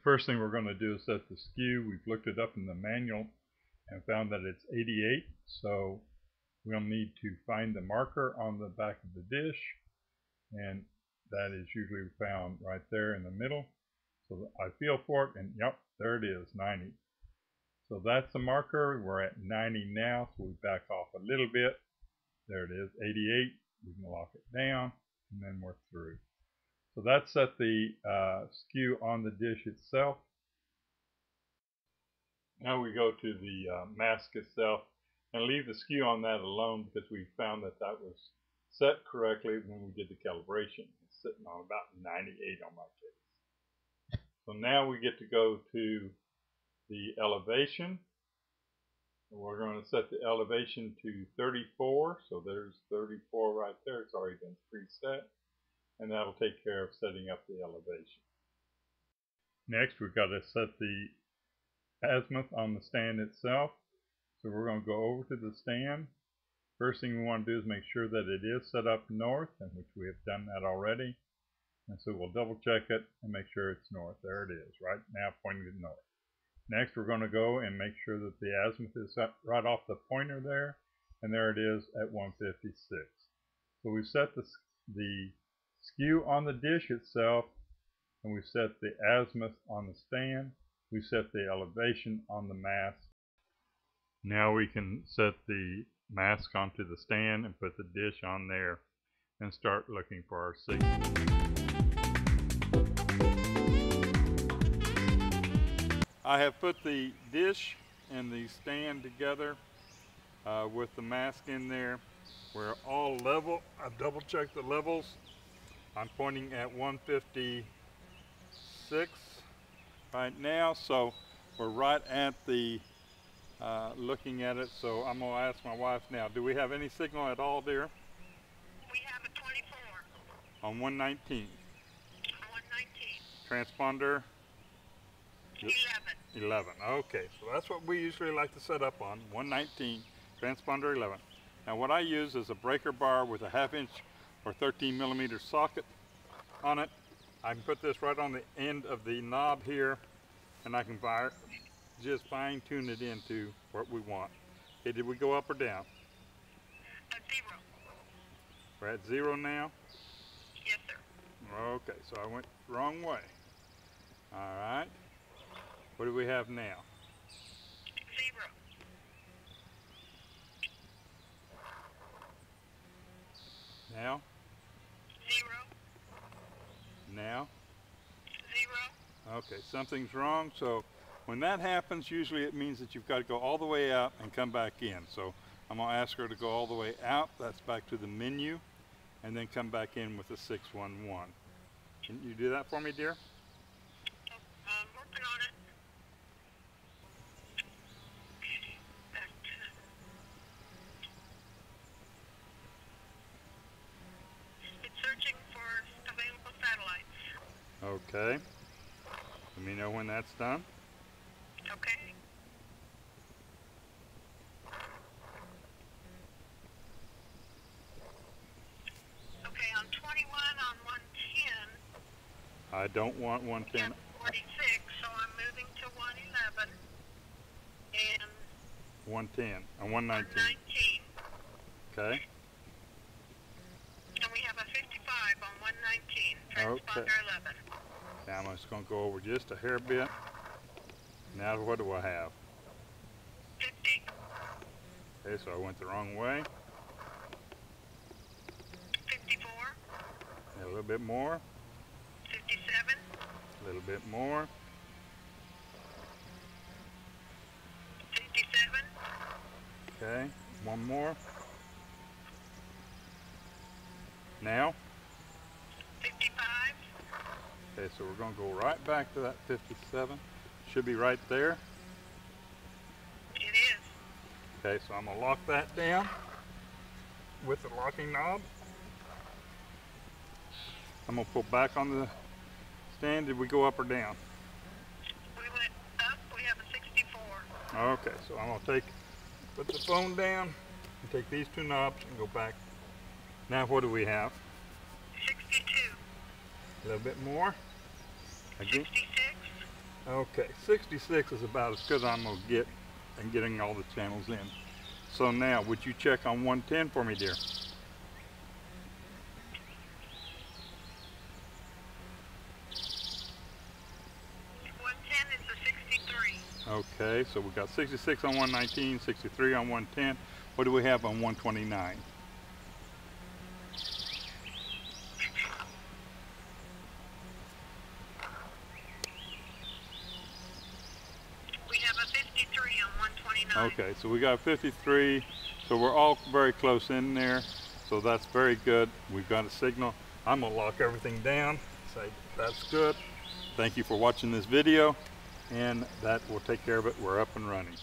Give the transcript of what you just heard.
First thing we're going to do is set the skew. We've looked it up in the manual and found that it's 88, so we'll need to find the marker on the back of the dish, and that is usually found right there in the middle. So I feel for it, and yep, there it is, 90. So that's the marker. We're at 90 now, so we back off a little bit. There it is, 88. We can lock it down, and then we're through. So that's set the skew on the dish itself. Now we go to the mask itself and leave the skew on that alone, because we found that that was set correctly when we did the calibration. It's sitting on about 98 on my case. So now we get to go to the elevation. We're going to set the elevation to 34. So there's 34 right there. It's already been preset. And that'll take care of setting up the elevation. Next, we've got to set the azimuth on the stand itself. So we're going to go over to the stand. First thing we want to do is make sure that it is set up north, in which we have done that already. And so we'll double check it and make sure it's north. There it is, right now pointing to north. Next, we're going to go and make sure that the azimuth is set right off the pointer there. And there it is at 156. So we've set the skew on the dish itself, and we set the azimuth on the stand. We set the elevation on the mask. Now we can set the mask onto the stand and put the dish on there and start looking for our signal. I have put the dish and the stand together with the mask in there. We're all level. I've double checked the levels. I'm pointing at 156 right now, so we're right at the looking at it. So I'm going to ask my wife now, do we have any signal at all, dear? We have a 24. On 119. 119. Transponder? 11. 11. Okay, so that's what we usually like to set up on, 119, transponder 11. Now what I use is a breaker bar with a 1/2 inch or 13 millimeter socket on it. I can put this right on the end of the knob here, and I can just fine tune it into what we want. Okay, did we go up or down? At 0. We're at 0 now? Yes, sir. Okay, so I went the wrong way. All right. What do we have now? 0. Now? 0. Now? 0. Okay, something's wrong. So when that happens, usually it means that you've got to go all the way out and come back in. So I'm going to ask her to go all the way out. That's back to the menu, and then come back in with the 611. Can you do that for me, dear? I'm working on it. It's searching for available satellites. Okay. Let me know when that's done. Okay. Okay, on 21 on 110. I don't want 110. 46, so I'm moving to 111 and 110 and 119. 119. Okay. And we have a 55 on 119, transponder 11. Now I'm just going to go over just a hair bit. Now what do I have? 50. Okay, so I went the wrong way. 54. A little bit more. 57. A little bit more. 57. Okay, one more. Now? 55. Okay, so we're going to go right back to that 57. Should be right there. It is. Okay, so I'm going to lock that down with the locking knob. I'm going to pull back on the stand. Did we go up or down? We went up. We have a 64. Okay, so I'm going to put the phone down and take these two knobs and go back. Now what do we have? 62. A little bit more. Again. 66. Okay, 66 is about as good as I'm going to get in getting all the channels in. So now, would you check on 110 for me, dear? 110 is a 63. Okay, so we got 66 on 119, 63 on 110. What do we have on 129? We have a 53 on 129. Okay, so we got 53. So we're all very close in there. So that's very good. We've got a signal. I'm gonna lock everything down. Say that's good. Thank you for watching this video, and that will take care of it. We're up and running.